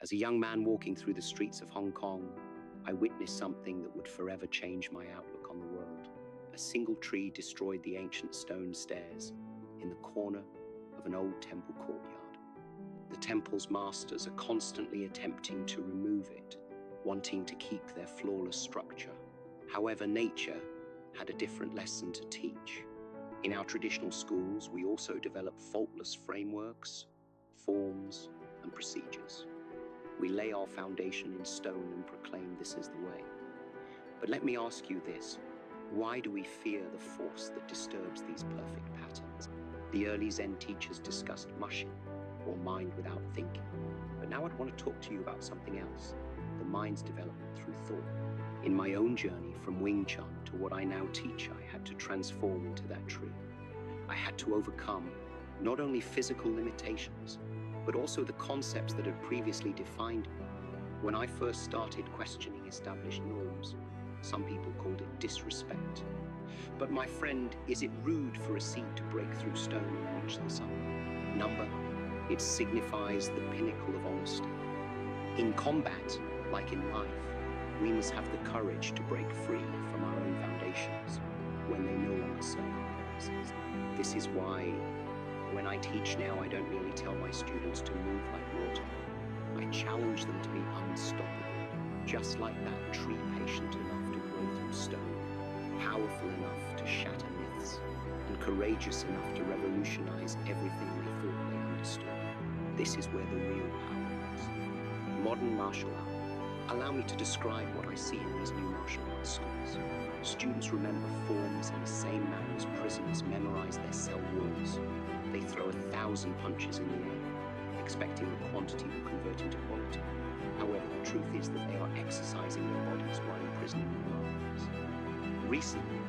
As a young man walking through the streets of Hong Kong, I witnessed something that would forever change my outlook on the world. A single tree destroyed the ancient stone stairs in the corner of an old temple courtyard. The temple's masters are constantly attempting to remove it, wanting to keep their flawless structure. However, nature had a different lesson to teach. In our traditional schools, we also develop faultless frameworks, forms, and procedures. We lay our foundation in stone and proclaim this is the way. But let me ask you this: why do we fear the force that disturbs these perfect patterns? The early Zen teachers discussed mushing, or mind without thinking. But now I'd want to talk to you about something else: the mind's development through thought. In my own journey from Wing Chun to what I now teach, I had to transform into that tree. I had to overcome not only physical limitations, but also the concepts that had previously defined me. When I first started questioning established norms, some people called it disrespect. But my friend, is it rude for a seed to break through stone and reach the sun? Number, it signifies the pinnacle of honesty. In combat, like in life, we must have the courage to break free from our own foundations when they no longer serve our purposes. This is why, when I teach now, I don't merely tell my students to move like water. I challenge them to be unstoppable, just like that tree, patient enough to grow through stone, powerful enough to shatter myths, and courageous enough to revolutionize everything they thought they understood. This is where the real power is. Modern martial art. Allow me to describe what I see in these new martial arts schools. Students remember forms in the same manner as prisoners memorize their cell walls. They throw 1,000 punches in the air, expecting the quantity will convert into quality. However, the truth is that they are exercising their bodies while imprisoning their minds. Recently,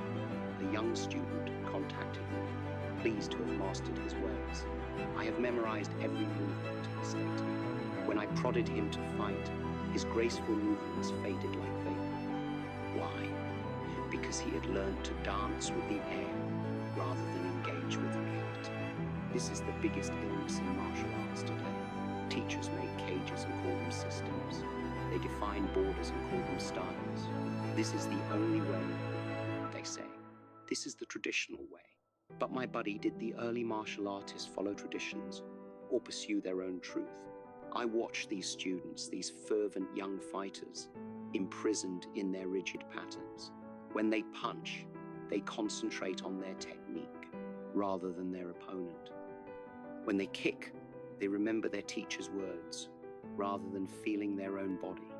a young student contacted me, pleased to have mastered his ways. I have memorized every movement, he stated. When I prodded him to fight, his graceful movements faded like vapor. Why? Because he had learned to dance with the air rather than engage with reality. This is the biggest illness in martial arts today. Teachers make cages and call them systems. They define borders and call them styles. This is the only way, they say. This is the traditional way. But my buddy, did the early martial artists follow traditions or pursue their own truth? I watch these students, these fervent young fighters, imprisoned in their rigid patterns. When they punch, they concentrate on their technique rather than their opponent. When they kick, they remember their teacher's words rather than feeling their own body.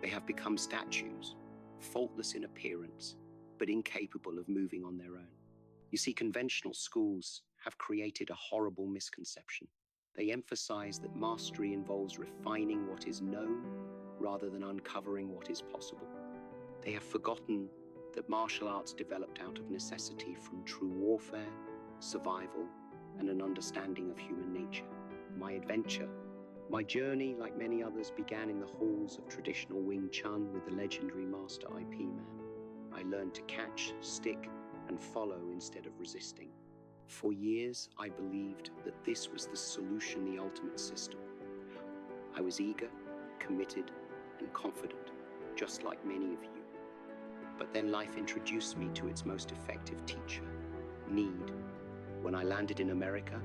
They have become statues, faultless in appearance, but incapable of moving on their own. You see, conventional schools have created a horrible misconception. They emphasize that mastery involves refining what is known rather than uncovering what is possible. They have forgotten that martial arts developed out of necessity from true warfare, survival, and an understanding of human nature. My adventure, my journey, like many others, began in the halls of traditional Wing Chun with the legendary Master IP Man. I learned to catch, stick, and follow instead of resisting. For years, I believed that this was the solution, the ultimate system. I was eager, committed, and confident, just like many of you. But then life introduced me to its most effective teacher, need. When I landed in America,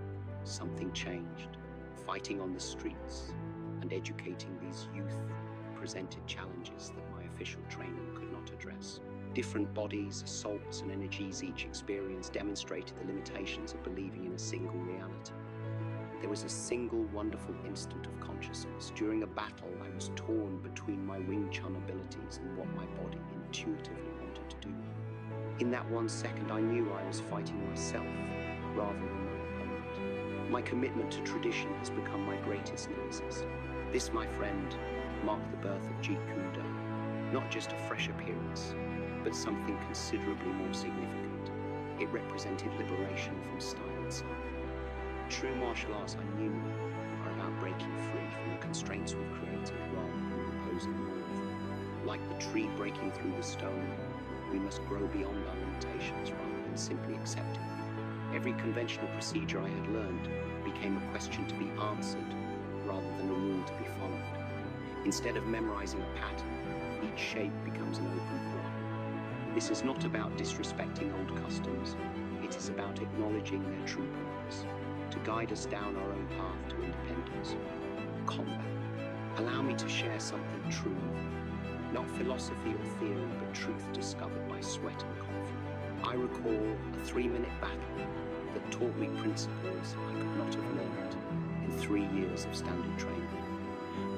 something changed. Fighting on the streets and educating these youth presented challenges that my official training could not address. Different bodies, assaults, and energies each experience demonstrated the limitations of believing in a single reality. There was a single wonderful instant of consciousness. During a battle, I was torn between my Wing Chun abilities and what my body intuitively wanted to do. In that 1 second, I knew I was fighting myself rather than my opponent. My commitment to tradition has become my greatest nemesis. This, my friend, marked the birth of Jeet Kune Do. Not just a fresh appearance, but something considerably more significant. It represented liberation from style itself. True martial arts, I knew, are about breaking free from the constraints we've created rather than imposing more of them. Like the tree breaking through the stone, we must grow beyond our limitations rather than simply accepting them. Every conventional procedure I had learned became a question to be answered rather than a rule to be followed. Instead of memorizing a pattern, each shape becomes an open portal. This is not about disrespecting old customs. It is about acknowledging their true purpose, to guide us down our own path to independence. Combat. Allow me to share something true, not philosophy or theory, but truth discovered by sweat and conflict. I recall a 3-minute battle that taught me principles I could not have learned in 3 years of standard training.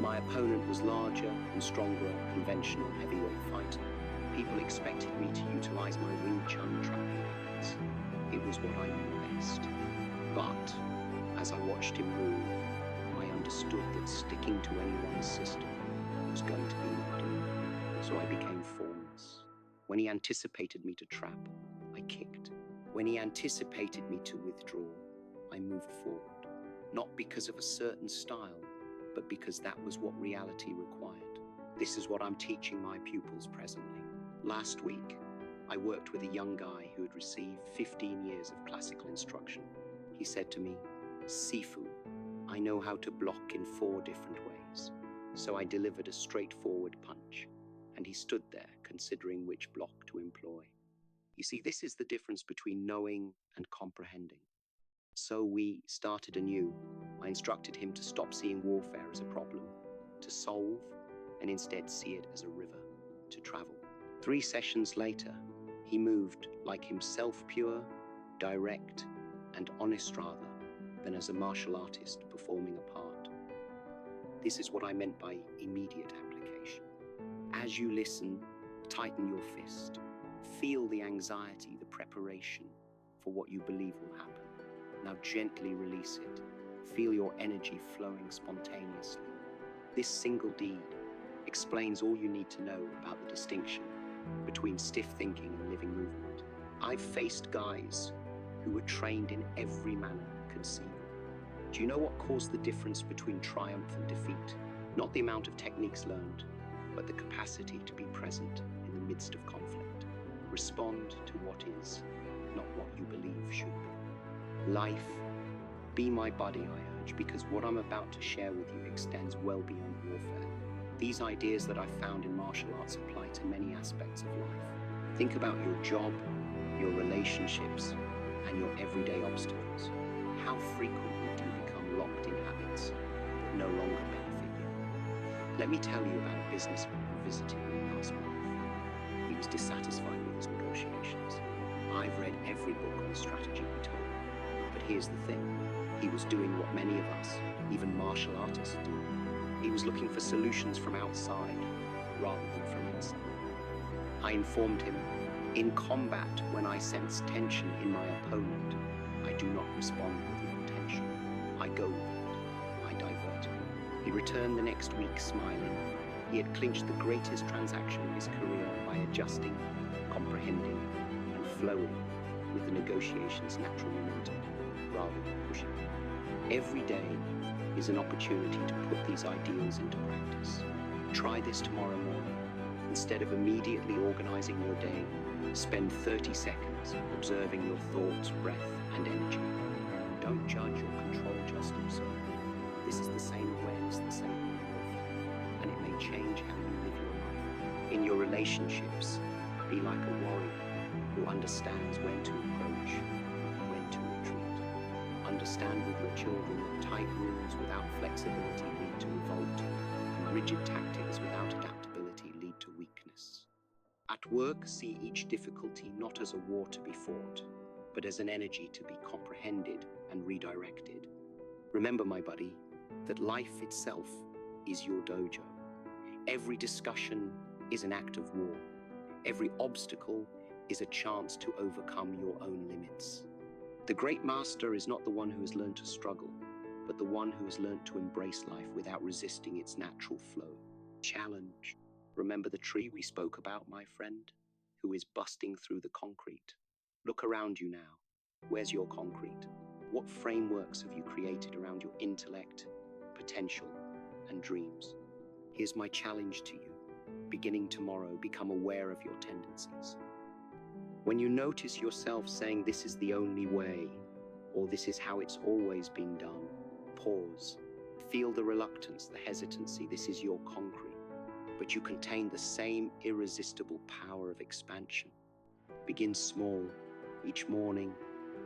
My opponent was larger and stronger, conventional heavyweight fighter. People expected me to utilize my Wing Chun trapping methods. It was what I knew best. But as I watched him move, I understood that sticking to anyone's system was going to be my doom. So I became formless. When he anticipated me to trap, I kicked. When he anticipated me to withdraw, I moved forward. Not because of a certain style, but because that was what reality required. This is what I'm teaching my pupils presently. Last week, I worked with a young guy who had received 15 years of classical instruction. He said to me, "Sifu, I know how to block in 4 different ways." So I delivered a straightforward punch, and he stood there considering which block to employ. You see, this is the difference between knowing and comprehending. So we started anew. I instructed him to stop seeing warfare as a problem, to solve, and instead see it as a river to travel. 3 sessions later, he moved like himself, pure, direct, and honest rather than as a martial artist performing a part. This is what I meant by immediate application. As you listen, tighten your fist. Feel the anxiety, the preparation for what you believe will happen. Now gently release it. Feel your energy flowing spontaneously. This single deed explains all you need to know about the distinction between stiff thinking and living movement. I've faced guys who were trained in every manner conceivable. Do you know what caused the difference between triumph and defeat? Not the amount of techniques learned, but the capacity to be present in the midst of conflict. Respond to what is, not what you believe should be. Life, be my buddy, I urge, because what I'm about to share with you extends well beyond warfare. These ideas that I found in martial arts apply to many aspects of life. Think about your job, your relationships, and your everyday obstacles. How frequently do you become locked in habits that no longer benefit you? Let me tell you about a businessman who visited me last month. He was dissatisfied with his negotiations. I've read every book on strategy, he told me. But here's the thing. He was doing what many of us, even martial artists, do. He was looking for solutions from outside rather than from inside. I informed him, in combat, when I sense tension in my opponent, I do not respond with no tension. I go with it. I divert it. He returned the next week smiling. He had clinched the greatest transaction of his career by adjusting, comprehending, and flowing with the negotiation's natural momentum rather than pushing it. Every day is an opportunity to put these ideals into practice. Try this tomorrow morning. Instead of immediately organizing your day, spend 30 seconds observing your thoughts, breath, and energy. Don't judge or control, just observe. This is the same awareness that saved me in warfare, and it may change how you live your life. In your relationships, be like a warrior who understands when to approach, when to retreat. Understand with your children that tight rules without flexibility lead to revolt, and rigid tactics without adaptability lead to weakness. At work, see each difficulty not as a war to be fought, but as an energy to be comprehended and redirected. Remember, my buddy, that life itself is your dojo. Every discussion is an act of war. Every obstacle is a chance to overcome your own limits. The great master is not the one who has learned to struggle, but the one who has learned to embrace life without resisting its natural flow. Challenge. Remember the tree we spoke about, my friend, who is busting through the concrete. Look around you now. Where's your concrete? What frameworks have you created around your intellect, potential, and dreams? Here's my challenge to you. Beginning tomorrow, become aware of your tendencies. When you notice yourself saying this is the only way, or this is how it's always been done, pause Feel the reluctance, the hesitancy. This is your concrete, but you contain the same irresistible power of expansion. Begin small. Each morning,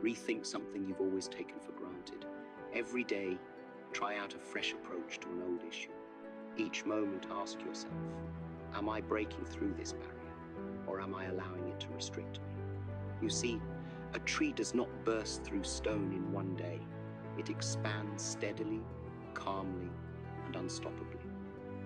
rethink something you've always taken for granted. Every day, try out a fresh approach to an old issue. Each moment, ask yourself, am I breaking through this barrier, or am I allowing it to restrict me? You see, a tree does not burst through stone in one day. It expands steadily, calmly, and unstoppably.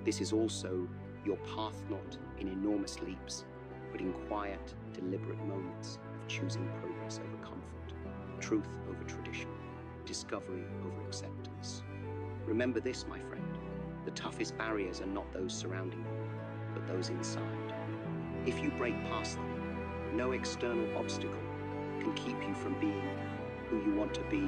This is also your path, not in enormous leaps, but in quiet, deliberate moments of choosing progress over comfort, truth over tradition, discovery over acceptance. Remember this, my friend, the toughest barriers are not those surrounding you, but those inside. If you break past them, no external obstacle can keep you from being who you want to be